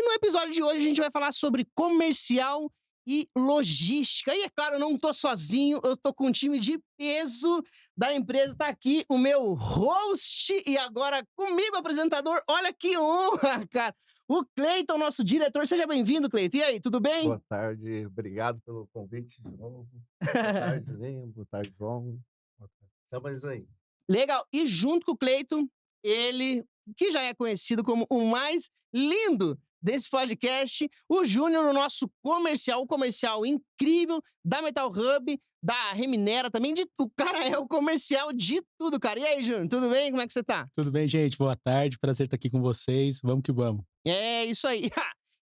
E no episódio de hoje a gente vai falar sobre comercial e logística. E é claro, eu não tô sozinho, eu tô com um time de peso da empresa. Tá aqui o meu host e agora comigo, apresentador. Olha que honra, cara. O Cleiton, nosso diretor. Seja bem-vindo, Cleiton. E aí, tudo bem? Boa tarde, obrigado pelo convite de novo. Boa tarde, Julinho. Boa tarde, João. Boa tarde. Estamos aí. Legal. E junto com o Cleiton, ele, que já é conhecido como o mais lindo desse podcast, o Júnior, o nosso comercial, o comercial incrível da Metal Hub, da Reminera também, o cara é o comercial de tudo, cara. E aí, Júnior, tudo bem? Como é que você tá? Tudo bem, gente? Boa tarde, prazer estar aqui com vocês. Vamos que vamos. É isso aí.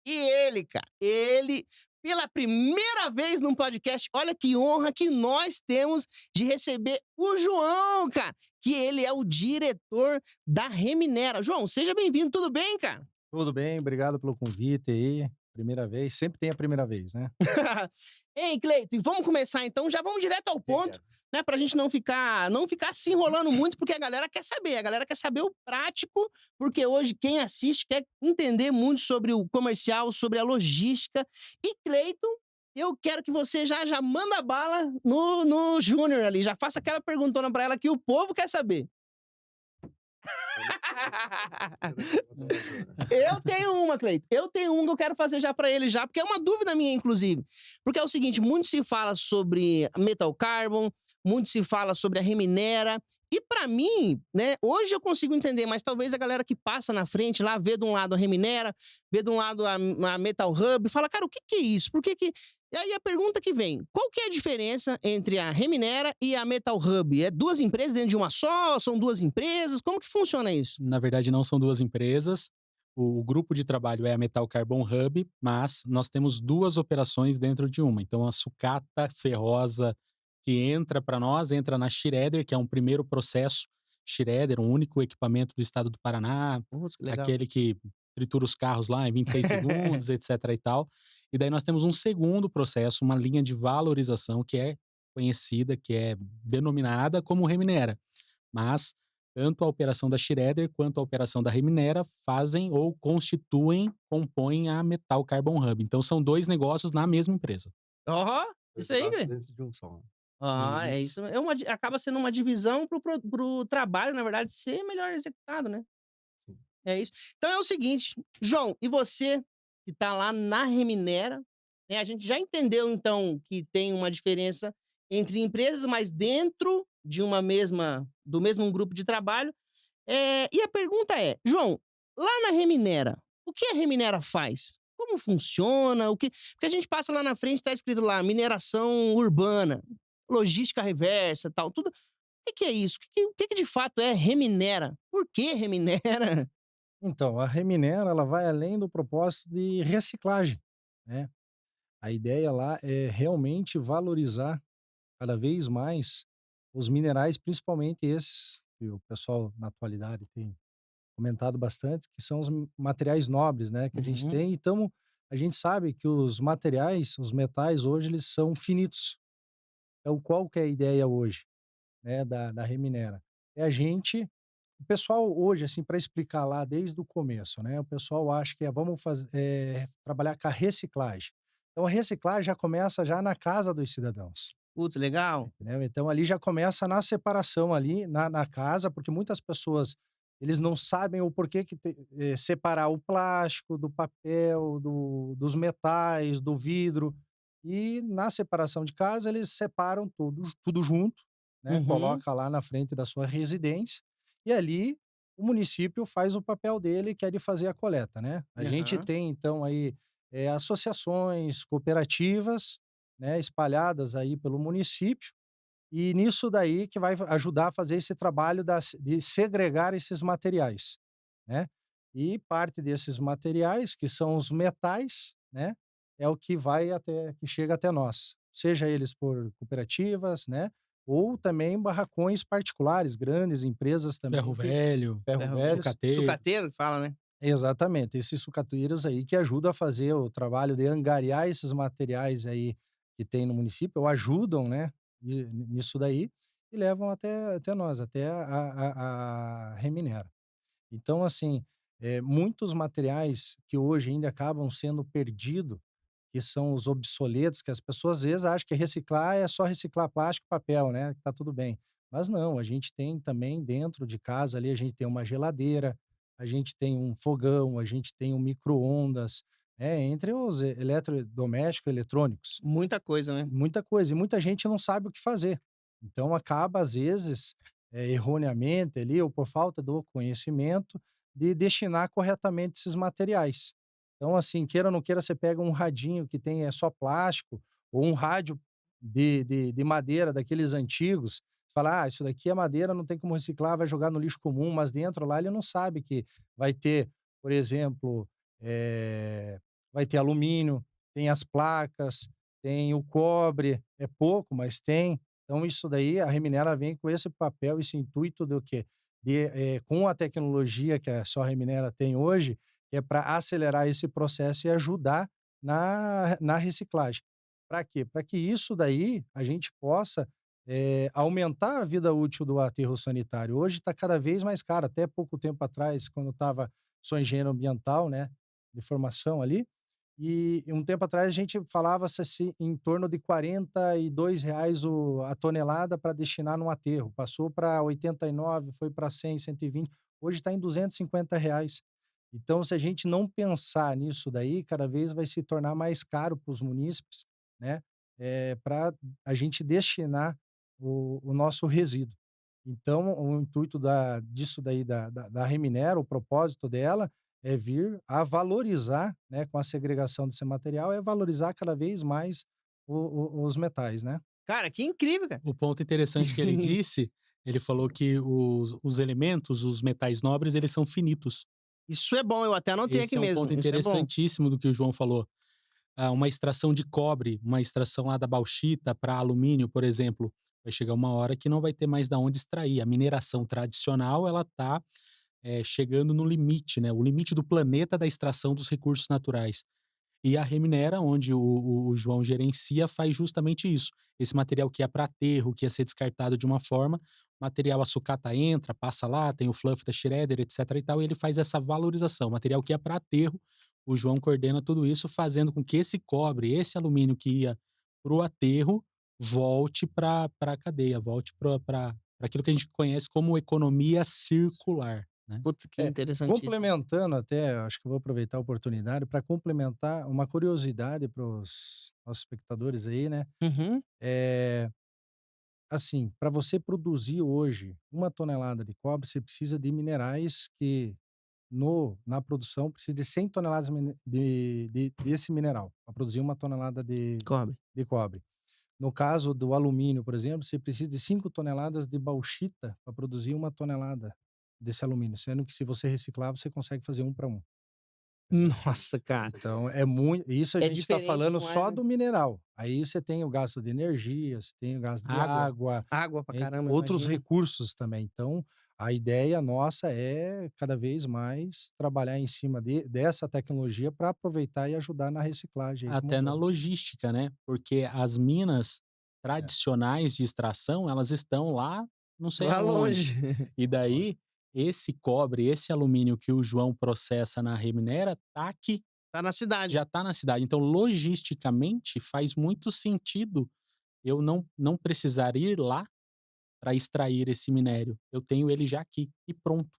E ele, cara, ele, pela primeira vez num podcast, olha que honra que nós temos de receber o João, cara, que ele é o diretor da Reminera. João, seja bem-vindo, tudo bem, cara? Tudo bem, obrigado pelo convite aí. Primeira vez, sempre tem a primeira vez, né? Hein, Cleiton, e vamos começar então, já vamos direto ao ponto, Obrigado. né, pra gente não ficar se enrolando muito, porque a galera quer saber o prático, porque hoje quem assiste quer entender muito sobre o comercial, sobre a logística. E Cleiton, eu quero que você já manda bala no Júnior ali, já faça aquela perguntona pra ela que o povo quer saber. Eu tenho uma, Cleiton. Eu tenho uma que eu quero fazer já pra ele já, porque é uma dúvida minha, inclusive. Porque é o seguinte, muito se fala sobre a Metal Carbon, muito se fala sobre a Reminera, e pra mim, né, hoje eu consigo entender, mas talvez a galera que passa na frente lá, vê de um lado a Reminera, vê de um lado a Metal Hub, fala, cara, o que que é isso? Por que que... E aí a pergunta que vem, qual que é a diferença entre a Reminera e a Metal Hub? É duas empresas dentro de uma só? São duas empresas? Como que funciona isso? Na verdade, não são duas empresas. O grupo de trabalho é a Metal Carbon Hub, mas nós temos duas operações dentro de uma. Então, a sucata ferrosa que entra para nós, entra na Shredder, que é um primeiro processo. Shredder, um único equipamento do estado do Paraná, Putz, que legal. aquele que tritura os carros lá em 26 segundos, etc e tal. E daí nós temos um segundo processo, uma linha de valorização que é conhecida, que é denominada como Reminera. Mas tanto a operação da Shredder quanto a operação da Reminera fazem ou compõem a Metal Carbon Hub. Então são dois negócios na mesma empresa. Ó, Dois isso aí, braços velho. dentro de um só. Ah, é Isso. isso. Acaba sendo uma divisão pro trabalho, na verdade, ser melhor executado, né? Sim. É isso. Então é o seguinte, João, e você que tá lá na Reminera, né? A gente já entendeu, então, que tem uma diferença entre empresas, mas dentro de do mesmo grupo de trabalho. E a pergunta é, João, lá na Reminera, o que a Reminera faz? Como funciona? Porque a gente passa lá na frente, tá escrito lá, mineração urbana, logística reversa, tal, tudo. O que que é isso? O que que de fato é Reminera? Por que Reminera? Então, a Reminera, ela vai além do propósito de reciclagem, né. A ideia lá é realmente valorizar cada vez mais os minerais, principalmente esses que o pessoal na atualidade tem comentado bastante, que são os materiais nobres, né, que a gente Uhum. tem. Então, a gente sabe que os materiais, os metais hoje, eles são finitos. Então, qual que é a ideia hoje, né, da Reminera? É a gente o pessoal hoje, assim, para explicar lá desde o começo, né, o pessoal acha que trabalhar com a reciclagem. Então a reciclagem já começa já na casa dos cidadãos, Putz, legal. entendeu. Então ali já começa na separação ali na casa, porque muitas pessoas, eles não sabem o porquê separar o plástico do papel, dos metais, do vidro, e na separação de casa eles separam tudo junto, né, Uhum. coloca lá na frente da sua residência, e ali o município faz o papel dele, que é de fazer a coleta, né. A gente Aham. tem então aí, associações, cooperativas, né, espalhadas aí pelo município, e nisso daí que vai ajudar a fazer esse trabalho de segregar esses materiais, né. E parte desses materiais, que são os metais, né, é o que chega até nós, seja eles por cooperativas, né, ou também barracões particulares, grandes empresas Ferro também que velho, ferro-velhos. sucateiro. Sucateiro que fala, né? Exatamente, esses sucateiros aí que ajudam a fazer o trabalho de angariar esses materiais aí que tem no município, ou ajudam, né, nisso daí, e levam até nós, até a Reminera. Então, assim, muitos materiais que hoje ainda acabam sendo perdidos, que são os obsoletos, que as pessoas às vezes acham que reciclar é só reciclar plástico e papel, né, que tá tudo bem. Mas não, a gente tem também dentro de casa ali, a gente tem uma geladeira, a gente tem um fogão, a gente tem um micro-ondas, entre os eletrodomésticos eletrônicos. Muita coisa, né? Muita coisa, e muita gente não sabe o que fazer. Então acaba, às vezes, erroneamente ali, ou por falta do conhecimento, de destinar corretamente esses materiais. Então, assim, queira ou não queira, você pega um radinho que tem só plástico, ou um rádio de madeira daqueles antigos, fala, isso daqui é madeira, não tem como reciclar, vai jogar no lixo comum, mas dentro lá ele não sabe que vai ter, por exemplo, vai ter alumínio, tem as placas, tem o cobre, é pouco, mas tem. Então isso daí, a Reminera vem com esse papel, esse intuito do quê? Com a tecnologia que a só Reminera tem hoje, que é para acelerar esse processo e ajudar na reciclagem. Para quê? Para que isso daí a gente possa aumentar a vida útil do aterro sanitário. Hoje está cada vez mais caro. Até pouco tempo atrás, quando sou engenheiro ambiental, né, de formação ali, e um tempo atrás a gente falava-se assim, em torno de R$ 42 a tonelada para destinar num aterro. Passou para 89, foi para 100, 120. Hoje está em R$ 250. Então, se a gente não pensar nisso daí, cada vez vai se tornar mais caro para os munícipes, né? Para a gente destinar o nosso resíduo. Então, o intuito disso daí, da Reminera, o propósito dela é vir a valorizar, né, com a segregação desse material, é valorizar cada vez mais os metais, né? Cara, que incrível, cara. O ponto interessante que ele disse, ele falou que os elementos, os metais nobres, eles são finitos. Isso é bom, eu até anotei Esse aqui é um mesmo. ponto Isso é bom. interessantíssimo do que o João falou. Uma extração de cobre, uma extração lá da bauxita para alumínio, por exemplo, vai chegar uma hora que não vai ter mais da onde extrair. A mineração tradicional, ela está chegando no limite, né? O limite do planeta da extração dos recursos naturais. E a Reminera, onde o João gerencia, faz justamente isso. Esse material que é para aterro, que ia ser descartado de uma forma, material a sucata entra, passa lá, tem o fluff da shredder, etc e tal, e ele faz essa valorização. Material que é para aterro, o João coordena tudo isso, fazendo com que esse cobre, esse alumínio que ia para o aterro, volte para a cadeia, volte para aquilo que a gente conhece como economia circular, né? Putz, que interessantíssimo. Complementando até, acho que eu vou aproveitar a oportunidade para complementar uma curiosidade para os nossos espectadores aí, né? Uhum. Assim, para você produzir hoje 1 tonelada de cobre, você precisa de minerais que na produção precisa de 100 toneladas desse mineral para produzir 1 tonelada Cobre. de cobre. No caso do alumínio, por exemplo, você precisa de 5 toneladas de bauxita para produzir 1 tonelada desse alumínio, sendo que se você reciclar, você consegue fazer 1 para 1. Nossa, cara. Então é muito. Isso a É gente está diferente falando demais, só né? do mineral. Aí você tem o gasto de energia, você tem o gasto de Água. água, Água pra caramba, outros imagina. recursos também. Então, a ideia nossa é cada vez mais trabalhar em cima dessa tecnologia para aproveitar e ajudar na reciclagem aí como um Até na todo. logística, né, porque as minas É, tradicionais de extração, elas estão lá não sei Lá aonde. longe. E longe. daí, esse cobre, esse alumínio que o João processa na Reminera, tá aqui, Tá na cidade. já tá na cidade. Então, logisticamente, faz muito sentido eu não precisar ir lá para extrair esse minério. Eu tenho ele já aqui e pronto.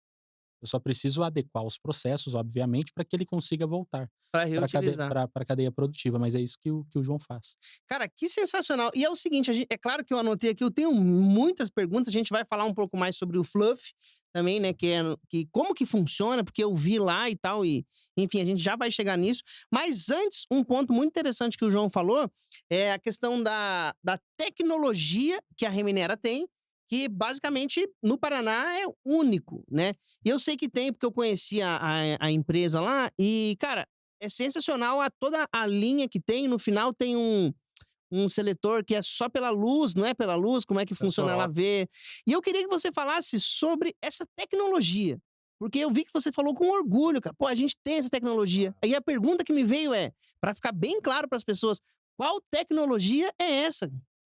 Eu só preciso adequar os processos, obviamente, para que ele consiga voltar Pra para reutilizar. a cadeia produtiva, mas é isso que o João faz. Cara, que sensacional. E é o seguinte, é claro que eu anotei aqui, eu tenho muitas perguntas, a gente vai falar um pouco mais sobre o Fluff também, né, que como que funciona, porque eu vi lá e tal, e enfim, a gente já vai chegar nisso. Mas antes, um ponto muito interessante que o João falou é a questão da tecnologia que a Reminera tem, que basicamente no Paraná é único, né? E eu sei que tem, porque eu conheci a empresa lá, e, cara, é sensacional toda a linha que tem. No final tem um seletor que é só pela luz, não é pela luz, como é que funciona Sensor ela óptico. vê. E eu queria que você falasse sobre essa tecnologia, porque eu vi que você falou com orgulho, cara. Pô, a gente tem essa tecnologia. Aí a pergunta que me veio é, para ficar bem claro para as pessoas, qual tecnologia é essa?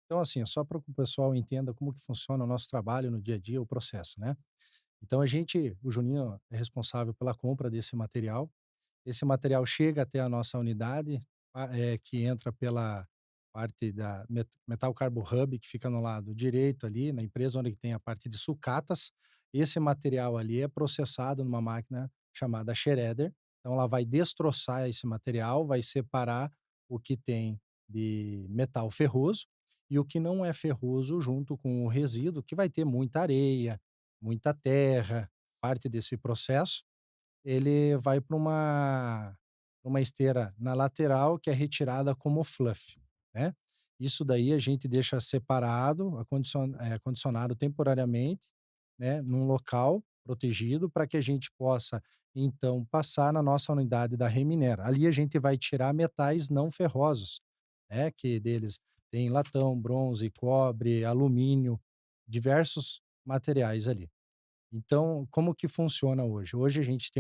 Então, assim, só para que o pessoal entenda como que funciona o nosso trabalho no dia a dia, o processo, né? Então o Juninho é responsável pela compra desse material. Esse material chega até a nossa unidade, que entra pela parte da Metal Carbo Hub, que fica no lado direito ali, na empresa onde tem a parte de sucatas. Esse material ali é processado numa máquina chamada Shredder. Então ela vai destroçar esse material, vai separar o que tem de metal ferroso e o que não é ferroso junto com o resíduo, que vai ter muita areia, muita terra, parte desse processo ele vai para uma esteira na lateral que é retirada como fluff, né. Isso daí a gente deixa separado, acondicionado temporariamente, né, num local protegido para que a gente possa, então, passar na nossa unidade da Reminera. Ali a gente vai tirar metais não ferrosos, né, que deles tem latão, bronze, cobre, alumínio, diversos materiais ali. Então, como que funciona hoje? Hoje a gente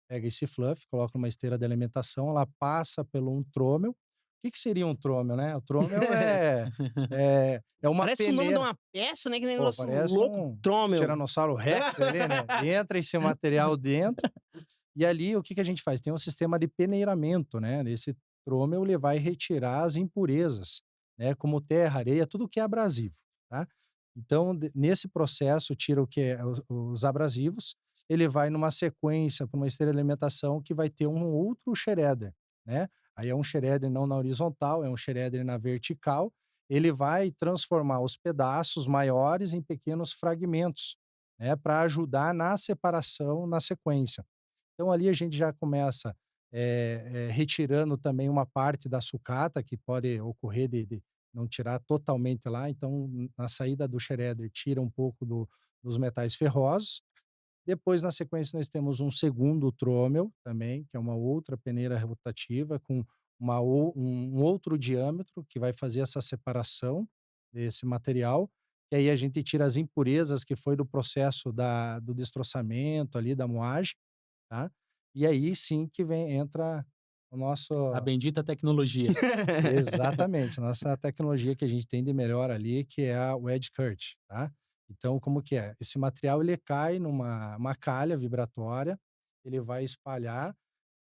pega esse fluff, coloca numa esteira de alimentação, ela passa pelo um trômel. O que que seria um trômel, né? O trômel é uma Parece o nome de peneira. uma peça, né? Que Pô, negócio parece louco, um Trommel. Tiranossauro Rex ali, né? Entra esse material dentro e ali o que que a gente faz? Tem um sistema de peneiramento, né? Nesse trômel ele vai retirar as impurezas, né? Como terra, areia, tudo que é abrasivo, tá? Então, nesse processo, tira o que é os abrasivos, ele vai numa sequência para uma esteira de alimentação que vai ter um outro shredder, né? Aí é um shredder não na horizontal, é um shredder na vertical. Ele vai transformar os pedaços maiores em pequenos fragmentos, né? Para ajudar na separação na sequência. Então ali a gente já começa, retirando também uma parte da sucata que pode ocorrer de não tirar totalmente lá, então na saída do shredder tira um pouco dos metais ferrosos. Depois na sequência nós temos um segundo trômel também, que é uma outra peneira rotativa com um outro diâmetro que vai fazer essa separação desse material, e aí a gente tira as impurezas que foi do processo do destroçamento ali, da moagem, tá. E aí sim que entra o nosso A bendita tecnologia. exatamente, nossa tecnologia que a gente tem de melhor ali, que é o Edge Curd, tá. Então como que é? Esse material ele cai numa uma calha vibratória, ele vai espalhar,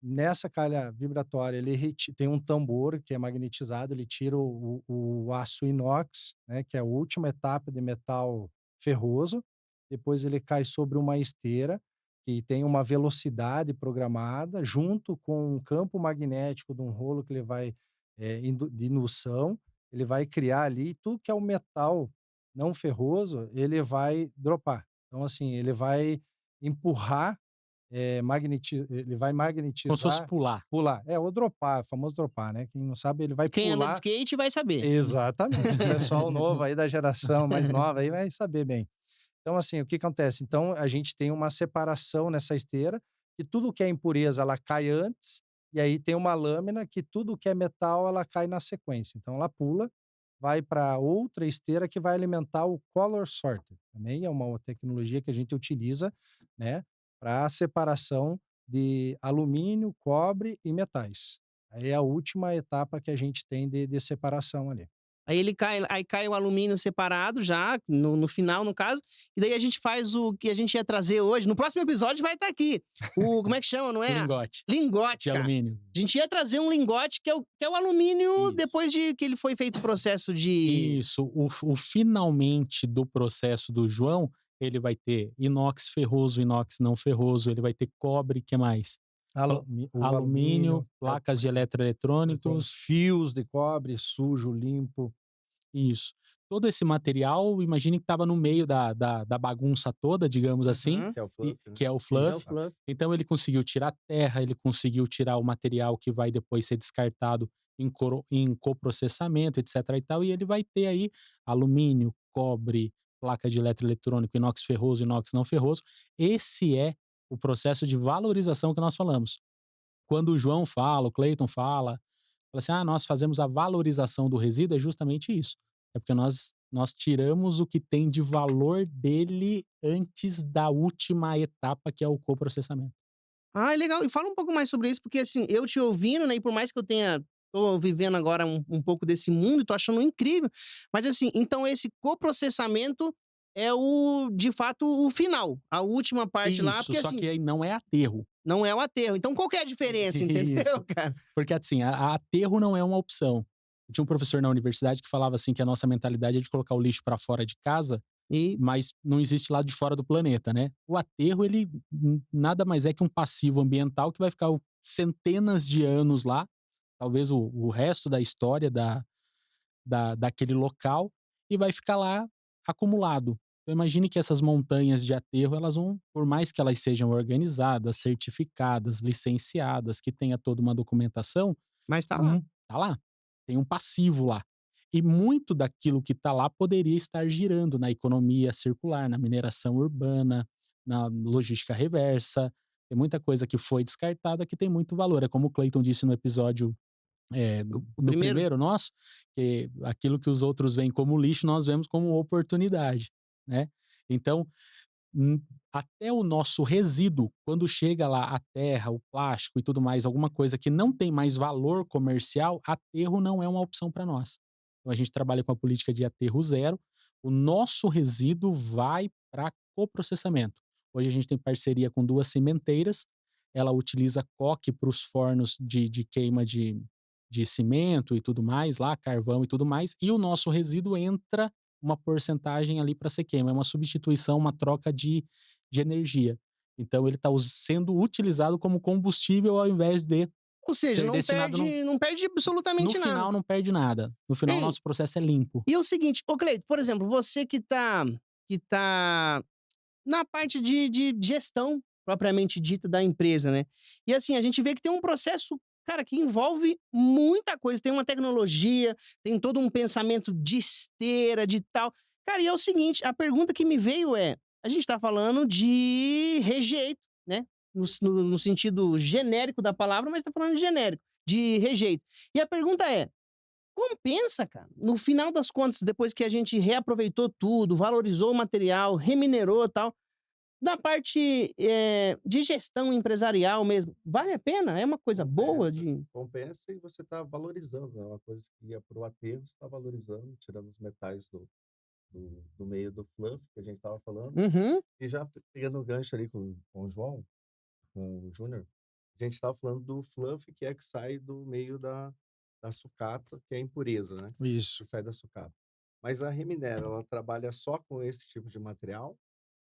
nessa calha vibratória ele tem um tambor que é magnetizado, ele tira o aço inox, né, que é a última etapa de metal ferroso, depois ele cai sobre uma esteira que tem uma velocidade programada, junto com um campo magnético de um rolo que ele vai, de indução, ele vai criar ali tudo que é o metal não ferroso, ele vai dropar. Então, assim, ele vai empurrar, ele vai Como se fosse magnetizar, pular. pular. É, o dropar, o famoso dropar, né? Quem não sabe, ele vai Quem anda de pular. skate vai saber. Exatamente. O pessoal novo aí da geração mais nova aí vai saber bem. Então, assim, o que acontece? Então, a gente tem uma separação nessa esteira, que tudo que é impureza, ela cai antes, e aí tem uma lâmina que tudo que é metal, ela cai na sequência. Então, ela pula, vai para outra esteira que vai alimentar o Color Sorter. Também é uma tecnologia que a gente utiliza, né, para a separação de alumínio, cobre e metais. Aí é a última etapa que a gente tem de separação ali. Aí cai o alumínio separado já, no final, no caso, e daí a gente faz o que a gente ia trazer hoje. No próximo episódio vai estar aqui. Como é que chama, não é? Lingote Lingote, de cara. alumínio. A gente ia trazer um lingote que é o alumínio Isso. depois de que ele foi feito o processo de. Isso. O finalmente do processo do João, ele vai ter inox ferroso, inox não ferroso, ele vai ter cobre, que mais? O Alumínio, placas de tem eletroeletrônicos. fios de cobre sujo, limpo. Isso. Todo esse material, imagine que estava no meio da bagunça toda, digamos assim, Uhum. Que é o fluff, né? que é o É o fluff. fluff. Então ele conseguiu tirar terra, ele conseguiu tirar o material que vai depois ser descartado em coprocessamento, etc e tal, e ele vai ter aí alumínio, cobre, placa de eletroeletrônico, inox ferroso, inox não ferroso. Esse é o processo de valorização que nós falamos. Quando o João fala, o Cleiton fala assim: "Ah, nós fazemos a valorização do resíduo", é justamente isso. É porque nós tiramos o que tem de valor dele antes da última etapa, que é o coprocessamento. Ah, legal. E fala um pouco mais sobre isso, porque assim, eu te ouvindo, né, e por mais que tô vivendo agora um pouco desse mundo e tô achando incrível, mas assim, então esse coprocessamento é o, de fato, o final. A última parte lá, Isso, porque só assim, que aí não é aterro. não é o aterro. Então qual que é a diferença, entendeu, Isso. cara? Porque assim, aterro não é uma opção. Tinha um professor na universidade que falava assim que a nossa mentalidade é de colocar o lixo para fora de casa, E mas não existe lado de fora do planeta, né? O aterro, ele nada mais é que um passivo ambiental que vai ficar centenas de anos lá, talvez o resto da história daquele local, e vai ficar lá acumulado. Então imagine que essas montanhas de aterro, elas vão, por mais que elas sejam organizadas, certificadas, licenciadas, que tenha toda uma documentação, mas tá lá. tá lá, tem um passivo lá. E muito daquilo que tá lá poderia estar girando na economia circular, na mineração urbana, na logística reversa. Tem muita coisa que foi descartada que tem muito valor. É como o Clayton disse no episódio O no primeiro primeiro nosso, que aquilo que os outros veem como lixo, nós vemos como oportunidade, né. Então, hum, até o nosso resíduo, quando chega lá a terra, o plástico e tudo mais, alguma coisa que não tem mais valor comercial, aterro não é uma opção para nós. Então a gente trabalha com a política de aterro zero, o nosso resíduo vai para coprocessamento. Hoje a gente tem parceria com 2 cimenteiras, ela utiliza coque para os fornos de queima de cimento e tudo mais lá, carvão e tudo mais, e o nosso resíduo entra uma porcentagem ali para ser queima, é uma substituição, uma troca de energia. Então ele está sendo utilizado como combustível ao invés de ou seja, ser destinado no não perde no absolutamente nada. final não perde nada. No final o Ei, nosso processo é limpo. e é o seguinte, ô Cleito, por exemplo, você que tá na parte de gestão propriamente dita da empresa, né. E assim, a gente vê que tem um processo, cara, que envolve muita coisa, tem uma tecnologia, tem todo um pensamento de esteira, de tal. Cara, e é o seguinte, a pergunta que me veio é, a gente tá falando de rejeito, né, no sentido genérico da palavra, mas tá falando de genérico, de rejeito. E a pergunta é: compensa, cara? No final das contas, depois que a gente reaproveitou tudo, valorizou o material, reminerou, e tal, na parte, de gestão empresarial mesmo, vale a pena? É uma coisa boa Compensa, de compensa e você está valorizando, né, uma coisa que ia para o aterro, você está valorizando, tirando os metais do meio do fluff que a gente estava falando. uhum. E já pegando o gancho ali com o João, com o Júnior, a gente estava falando do fluff, que é que sai do meio da sucata, que é a impureza, né, Isso. que sai da sucata. Mas a Reminera, ela trabalha só com esse tipo de material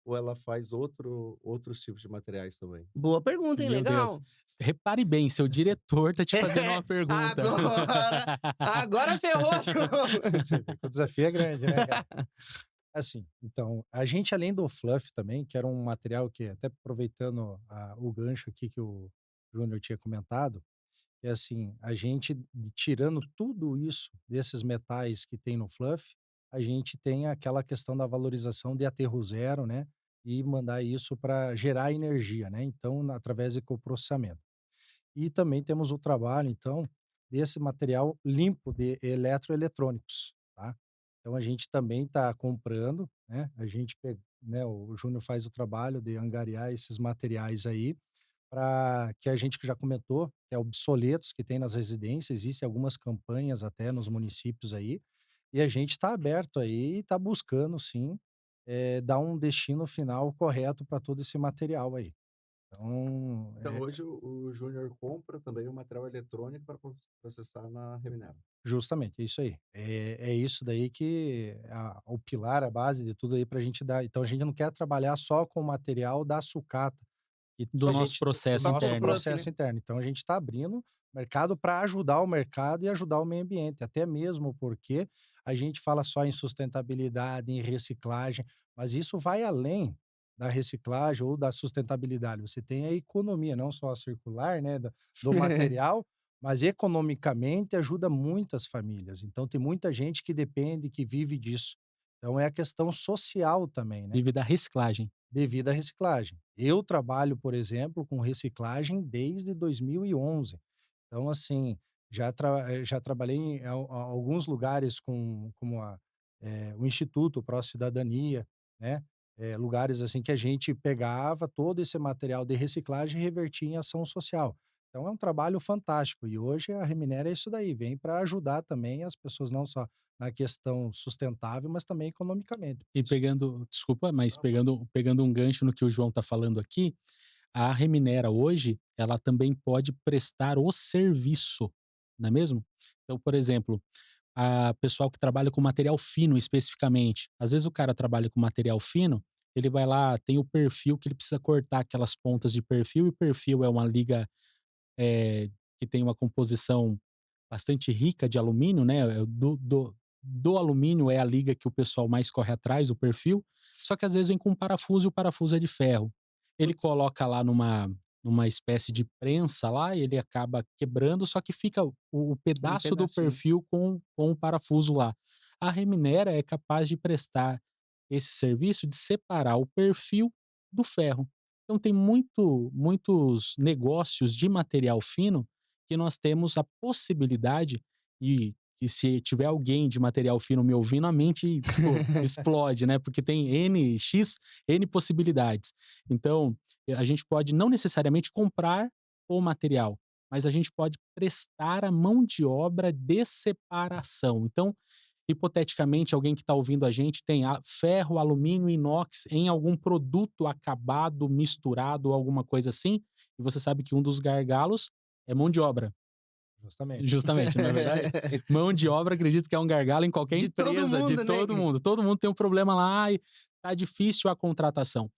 ou ela faz outros tipos de materiais também? Boa pergunta, hein, Meu Deus. legal. Repare bem, seu diretor tá te fazendo uma pergunta. Agora ferrou, João. Você vê que o desafio é grande, né, cara? Assim, então, a gente além do fluff também, que era um material que até aproveitando o gancho aqui que o Júnior tinha comentado, é assim, a gente tirando tudo isso desses metais que tem no fluff, a gente tem aquela questão da valorização de aterro zero, né, e mandar isso para gerar energia, né, então através de coprocessamento. E também temos o trabalho, então, desse material limpo de eletroeletrônicos, tá? Então a gente também está comprando, né? A gente, né? O Júnior faz o trabalho de angariar esses materiais aí para que a gente que já comentou, que é obsoletos que tem nas residências, existem algumas campanhas até nos municípios aí, e a gente está aberto aí e está buscando sim dar um destino final correto para todo esse material aí. Então, Então hoje o Júnior compra também o material eletrônico para processar na Reminera. justamente, é isso aí. É isso daí que o pilar, a base de tudo aí para a gente dar. Então, a gente não quer trabalhar só com o material da sucata, e Do a nosso gente, do processo Só com o nosso interno. fluff, né? processo interno. Então, a gente está abrindo mercado para ajudar o mercado e ajudar o meio ambiente, até mesmo porque a gente fala só em sustentabilidade, em reciclagem, mas isso vai além da reciclagem ou da sustentabilidade. Você tem a economia, não só a circular, né, do material, mas economicamente ajuda muitas famílias. Então tem muita gente que depende, que vive disso. Então é a questão social também, né, Vive da reciclagem. devido à reciclagem. Eu trabalho, por exemplo, com reciclagem desde 2011. Então, assim, já trabalhei em alguns lugares como o Instituto Pró Cidadania, né? Lugares assim que a gente pegava todo esse material de reciclagem e revertia em ação social. Então é um trabalho fantástico. E hoje a Reminera é isso daí, vem para ajudar também as pessoas, não só na questão sustentável, mas também economicamente. E Isso. pegando, desculpa, mas pegando um gancho no que o João está falando aqui, a Reminera hoje, ela também pode prestar o serviço, não é mesmo? Então, por exemplo, a pessoal que trabalha com material fino especificamente, às vezes o cara trabalha com material fino, ele vai lá, tem o perfil que ele precisa cortar aquelas pontas de perfil, e perfil é uma liga que tem uma composição bastante rica de alumínio, né? Do alumínio é a liga que o pessoal mais corre atrás, o perfil, só que às vezes vem com um parafuso e o parafuso é de ferro. Ele Putz, coloca lá numa espécie de prensa lá, e ele acaba quebrando, só que fica o um pedaço do pedacinho. perfil com o parafuso lá. A Reminera é capaz de prestar esse serviço de separar o perfil do ferro. Então tem muitos negócios de material fino que nós temos a possibilidade, e que se tiver alguém de material fino me ouvindo, a mente, tipo, explode, né, porque tem N possibilidades. Então, a gente pode não necessariamente comprar o material, mas a gente pode prestar a mão de obra de separação. Então, hipoteticamente, alguém que está ouvindo a gente tem ferro, alumínio, inox em algum produto acabado, misturado ou alguma coisa assim, e você sabe que um dos gargalos é mão de obra. Justamente. Justamente, não é verdade? Mão de obra, acredito que é um gargalo em qualquer De todo empresa, de mundo, né? todo mundo. Todo mundo tem um problema lá e tá difícil a contratação.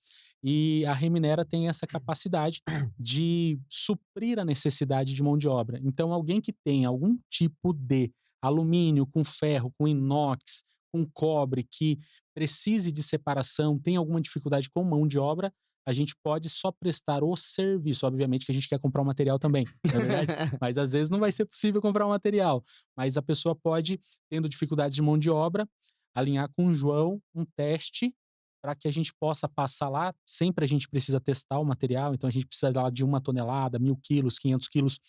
E a Reminera tem essa capacidade de suprir a necessidade de mão de obra. Então, alguém que tem algum tipo de alumínio com ferro, com inox, com cobre, que precise de separação, tem alguma dificuldade com mão de obra, a gente pode só prestar o serviço. Obviamente que a gente quer comprar o material também, não é verdade? Mas às vezes não vai ser possível comprar o material. Mas a pessoa pode, tendo dificuldades de mão de obra, alinhar com o João um teste para que a gente possa passar lá. Sempre a gente precisa testar o material, então a gente precisa lá de 1 tonelada, 1.000 quilos, 500 quilos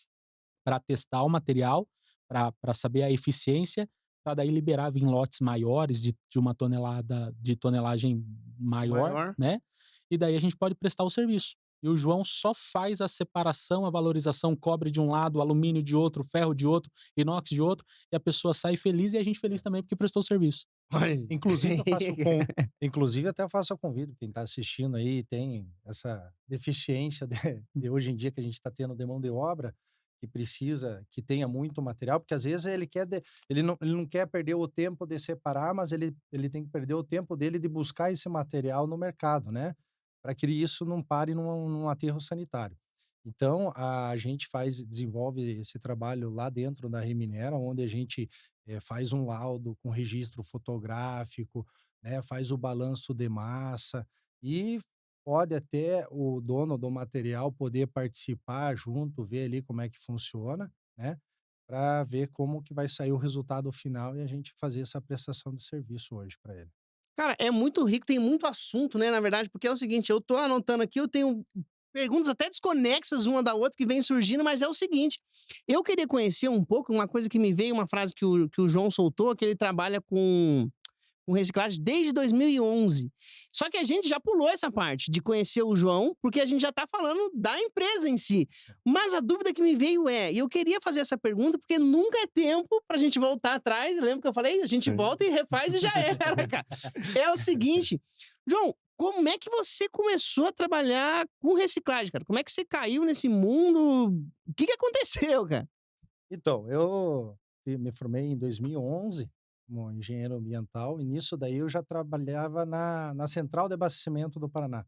para testar o material, para saber a eficiência, para daí liberar em lotes maiores de 1 tonelada, de tonelagem maior, Maior. né? E daí a gente pode prestar o serviço. E o João só faz a separação, a valorização, cobre de um lado, alumínio de outro, ferro de outro, inox de outro, e a pessoa sai feliz e a gente feliz também porque prestou o serviço. Olha. Inclusive, inclusive, até eu faço o convite, quem está assistindo aí e tem essa deficiência de hoje em dia que a gente está tendo de mão de obra, que precisa, que tenha muito material, porque às vezes ele não quer perder o tempo de separar, mas ele tem que perder o tempo dele de buscar esse material no mercado, né? Para que isso não pare num aterro sanitário. Então, a gente desenvolve esse trabalho lá dentro da Reminera, onde a gente faz um laudo com registro fotográfico, né, faz o balanço de massa e pode até o dono do material poder participar junto, ver ali como é que funciona, né, para ver como que vai sair o resultado final e a gente fazer essa prestação de serviço hoje para ele. Cara, é muito rico, tem muito assunto, né, na verdade, porque é o seguinte, eu tô anotando aqui, eu tenho perguntas até desconexas uma da outra que vem surgindo, mas é o seguinte, eu queria conhecer um pouco, uma coisa que me veio, uma frase que o João soltou, que ele trabalha com reciclagem desde 2011. Só que a gente já pulou essa parte de conhecer o João, porque a gente já tá falando da empresa em si. Mas a dúvida que me veio e eu queria fazer essa pergunta, porque nunca é tempo pra gente voltar atrás. Lembra que eu falei? A gente Sim. volta e refaz e já era, cara. É o seguinte, João, como é que você começou a trabalhar com reciclagem, cara? Como é que você caiu nesse mundo? O que que aconteceu, cara? Então, eu me formei em 2011 como engenheiro ambiental e nisso daí eu já trabalhava na Central de Abastecimento do Paraná.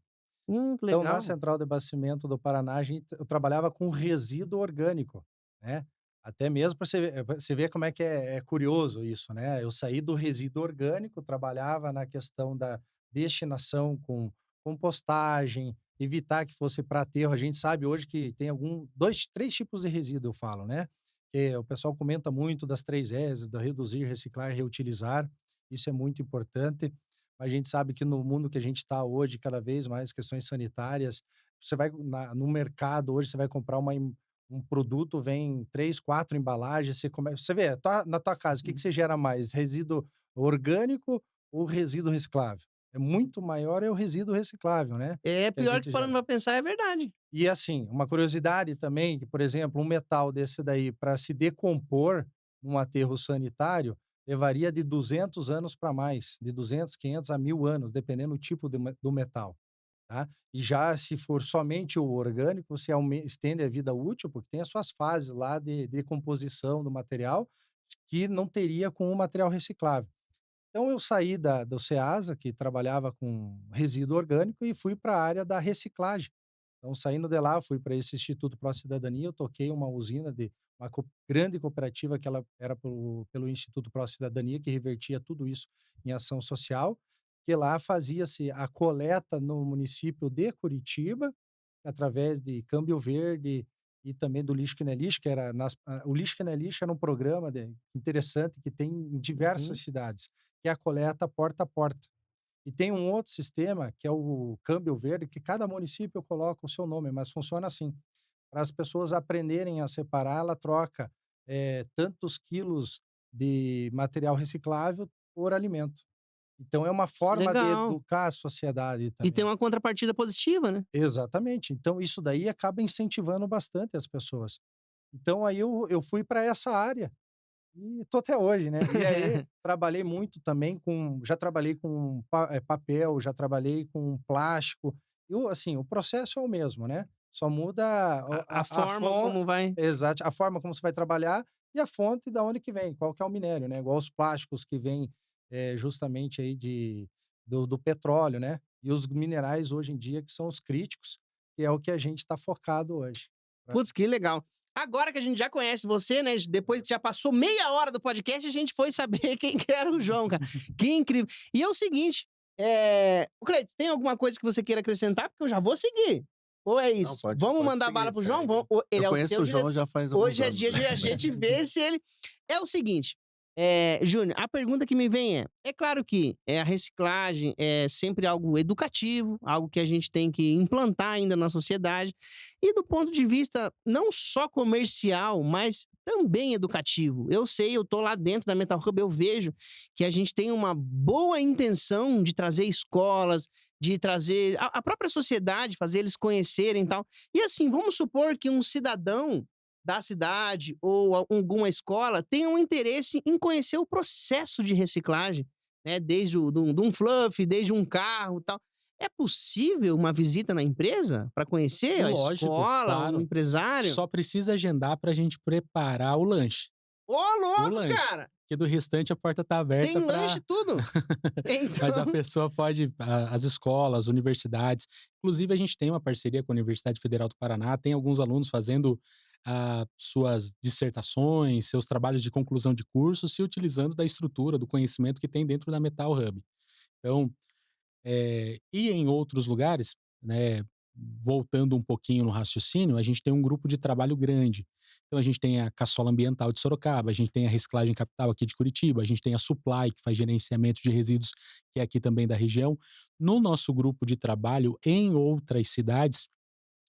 Que Então, na legal. Central de Abastecimento do Paraná, eu trabalhava com resíduo orgânico, né? Até mesmo para você ver como é que é curioso isso, né? Eu saí do resíduo orgânico, trabalhava na questão da destinação com compostagem, evitar que fosse para aterro. A gente sabe hoje que tem dois, três tipos de resíduo, eu falo, né? Que o pessoal comenta muito das 3 R's, do reduzir, reciclar e reutilizar. Isso é muito importante. A gente sabe que no mundo que a gente está hoje, cada vez mais questões sanitárias, você vai no mercado hoje, você vai comprar um produto, vem 3, 4 embalagens, você vê, na tua casa, o que que você gera mais? Resíduo orgânico ou resíduo reciclável? é muito maior é o resíduo reciclável, né? É Que a pior que gente parando gera. pra pensar, é verdade. E assim, uma curiosidade também, que, por exemplo, um metal desse daí, para se decompor num aterro sanitário, levaria de 200 anos para mais, de 200, 500 a 1000 anos, dependendo do tipo do metal, tá? E já se for somente o orgânico, você estende a vida útil, porque tem as suas fases lá de decomposição do material, que não teria com o material reciclável. Então eu saí do Ceasa, que trabalhava com resíduo orgânico, e fui para a área da reciclagem. Então, saindo de lá, fui para esse Instituto Pró Cidadania, eu toquei uma usina de uma grande cooperativa que ela era pelo Instituto Pró Cidadania, que revertia tudo isso em ação social, que lá fazia-se a coleta no município de Curitiba, através de Câmbio Verde e também do Lixo que não é lixo, que era o Lixo que não é lixo era um programa interessante que tem em Uhum. diversas cidades, que é a coleta porta a porta. E tem um outro sistema, que é o Câmbio Verde, que cada município coloca o seu nome, mas funciona assim: para as pessoas aprenderem a separar, ela troca tantos quilos de material reciclável por alimento. Então é uma Que forma de legal. educar a sociedade E tem também. uma contrapartida positiva, né? Exatamente. Então isso daí acaba incentivando bastante as pessoas. Então aí eu fui para essa área e tô até hoje, né. E aí, trabalhei muito também já trabalhei com papel, já trabalhei com plástico. Assim, o processo é o mesmo, né, só muda A a forma fon como vai. exato, a forma como você vai trabalhar e a fonte da onde que vem, qual que é o minério, né, igual os plásticos que vêm, justamente aí do petróleo, né, e os minerais hoje em dia que são os críticos, que é o que a gente está focado hoje. Pra Putz, que legal. Agora que a gente já conhece você, né? Depois que já passou meia hora do podcast, a gente foi saber quem que era o João, cara. Que incrível. E é o seguinte, o Cleiton, tem alguma coisa que você queira acrescentar? Porque eu já vou seguir. Ou é Não, isso? pode, Vamos pode mandar bala seguir, pro João? segue. Ele Eu é o conheço seu o diretor. João já faz alguns Hoje é anos, dia né? de a gente ver se ele. É o seguinte, Júnior, a pergunta que me vem é claro que a reciclagem é sempre algo educativo, algo que a gente tem que implantar ainda na sociedade, e do ponto de vista não só comercial, mas também educativo. Eu sei, eu tô lá dentro da Metal Hub, eu vejo que a gente tem uma boa intenção de trazer escolas, de trazer a própria sociedade, fazer eles conhecerem e tal. E assim, vamos supor que um cidadão da cidade ou alguma escola tenha um interesse em conhecer o processo de reciclagem, né? Desde de um fluff, desde um carro, tal. É possível uma visita na empresa para conhecer a Lógico, escola, o claro. empresário? Só precisa agendar pra gente preparar o lanche. Ô, O louco, lanche. cara! Porque do restante a porta tá aberta Tem lanche para e tudo. mas a Então, pessoa pode as escolas, universidades, inclusive a gente tem uma parceria com a Universidade Federal do Paraná, tem alguns alunos fazendo, suas dissertações, seus trabalhos de conclusão de curso, se utilizando da estrutura, do conhecimento que tem dentro da Metal Hub. Então, e em outros lugares, né, voltando um pouquinho no raciocínio, a gente tem um grupo de trabalho grande. Então a gente tem a Caçola Ambiental de Sorocaba, a gente tem a Reciclagem Capital aqui de Curitiba, a gente tem a Supply, que faz gerenciamento de resíduos, que é aqui também da região. No nosso grupo de trabalho em outras cidades,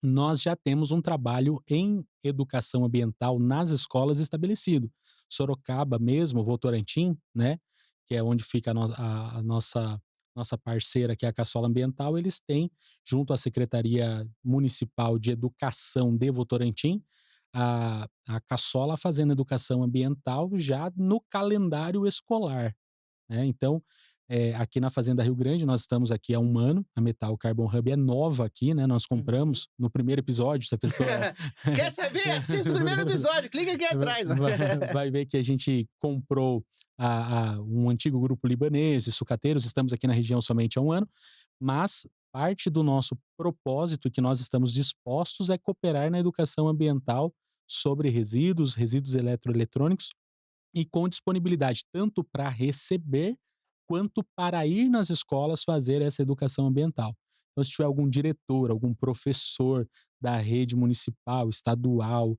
nós já temos um trabalho em educação ambiental nas escolas estabelecido. Sorocaba mesmo, Votorantim, né, que é onde fica a nossa parceira, que é a Caçola Ambiental, eles têm, junto à Secretaria Municipal de Educação de Votorantim, a Caçola fazendo educação ambiental já no calendário escolar, né. Então, aqui na Fazenda Rio Grande, nós estamos aqui há 1 ano, a Metal Carbon Hub é nova aqui, né, nós uhum. compramos no primeiro episódio, se a pessoa Quer saber? Assista o primeiro episódio, clica aqui atrás. vai ver que a gente comprou um antigo grupo libanês de sucateiros, estamos aqui na região somente há 1 ano, mas parte do nosso propósito que nós estamos dispostos é cooperar na educação ambiental sobre resíduos eletroeletrônicos e com disponibilidade tanto para receber, quanto para ir nas escolas fazer essa educação ambiental. Então, se tiver algum diretor, algum professor da rede municipal, estadual,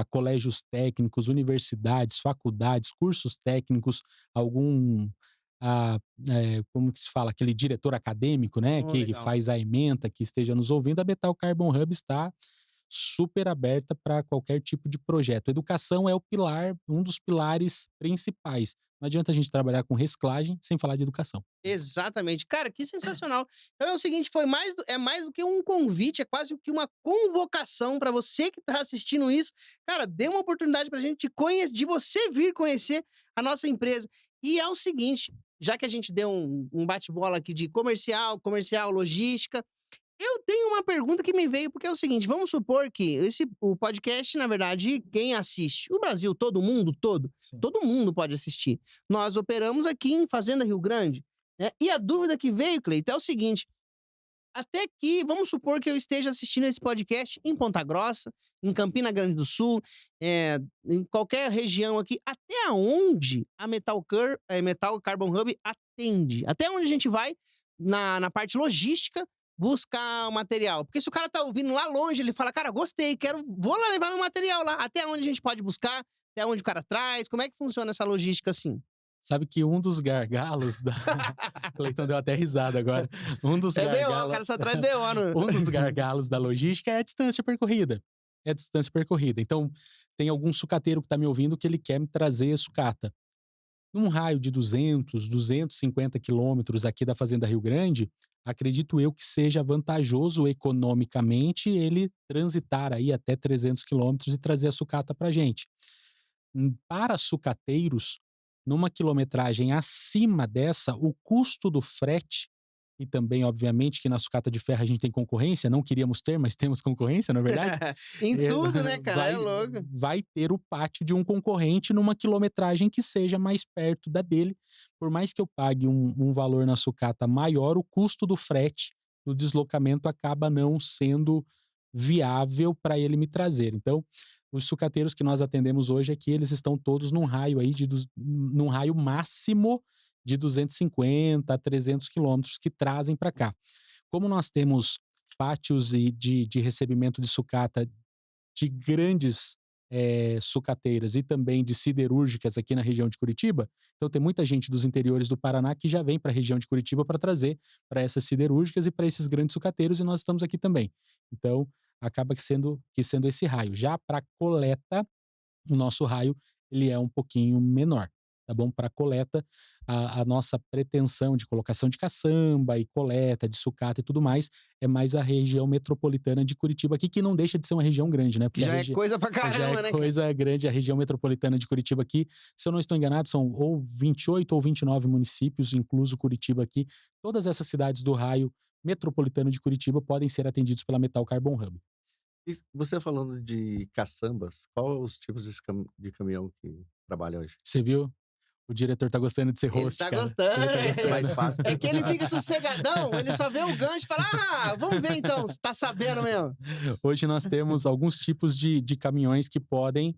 colégios técnicos, universidades, faculdades, cursos técnicos, algum, como que se fala, aquele diretor acadêmico, né, Oh, que legal. faz a ementa, que esteja nos ouvindo, a Metal Carbon Hub está super aberta para qualquer tipo de projeto. Educação é o pilar, um dos pilares principais. Não adianta a gente trabalhar com reciclagem sem falar de educação. Exatamente. Cara, que sensacional. Então é o seguinte, é mais do que um convite, é quase que uma convocação para você que tá assistindo isso. Cara, dê uma oportunidade pra gente de você vir conhecer a nossa empresa. E é o seguinte, já que a gente deu um bate-bola aqui de comercial, logística, eu tenho uma pergunta que me veio, porque é o seguinte, vamos supor que o podcast, na verdade, quem assiste? O Brasil, todo mundo, Sim. todo mundo pode assistir. Nós operamos aqui em Fazenda Rio Grande, né? E a dúvida que veio, Cleiton, é o seguinte, até que, vamos supor que eu esteja assistindo esse podcast em Ponta Grossa, em Campina Grande do Sul, em qualquer região aqui, até onde a Metal Carbon Hub atende? Até onde a gente vai na parte logística buscar o material? Porque se o cara tá ouvindo lá longe, ele fala, cara, gostei, vou lá levar meu material lá. Até onde a gente pode buscar? Até onde o cara traz? Como é que funciona essa logística assim? Sabe que um dos gargalos da. O Leitão deu até risada agora. Um dos É BO, o gargalos. cara só traz BO, né? Um dos gargalos da logística é a distância percorrida. É a distância percorrida. Então, tem algum sucateiro que está me ouvindo que ele quer me trazer sucata. Num raio de 250 quilômetros aqui da Fazenda Rio Grande, acredito eu que seja vantajoso economicamente ele transitar aí até 300 quilômetros e trazer a sucata para gente. Para sucateiros, numa quilometragem acima dessa, o custo do frete, e também, obviamente, que na sucata de ferro a gente tem concorrência, não queríamos ter, mas temos concorrência, não é verdade? Em tudo, né, cara? É louco. Vai ter o pátio de um concorrente numa quilometragem que seja mais perto da dele. Por mais que eu pague um valor na sucata maior, o custo do frete, do deslocamento, acaba não sendo viável para ele me trazer. Então, os sucateiros que nós atendemos hoje aqui, eles estão todos num raio aí num raio máximo de 250 a 300 quilômetros que trazem para cá. Como nós temos pátios de recebimento de sucata de grandes sucateiras e também de siderúrgicas aqui na região de Curitiba, então tem muita gente dos interiores do Paraná que já vem para a região de Curitiba para trazer para essas siderúrgicas e para esses grandes sucateiros, e nós estamos aqui também. Então, acaba sendo esse raio. Já para coleta, o nosso raio ele é um pouquinho menor, tá bom? Para coleta, a nossa pretensão de colocação de caçamba e coleta de sucata e tudo mais é mais a região metropolitana de Curitiba aqui, que não deixa de ser uma região grande, né? Porque Já é coisa pra caramba, né? Coisa grande, a região metropolitana de Curitiba aqui, se eu não estou enganado, são ou 28 ou 29 municípios, incluso Curitiba aqui. Todas essas cidades do raio metropolitano de Curitiba podem ser atendidos pela Metal Carbon Hub. E você falando de caçambas, qual os tipos de caminhão que trabalha hoje? Você viu? O diretor tá gostando de ser Ele host, tá cara. gostando. Ele tá É gostando. mais fácil. É que ele fica sossegadão, ele só vê o gancho e fala, vamos ver então, se tá sabendo mesmo. Hoje nós temos alguns tipos de caminhões que podem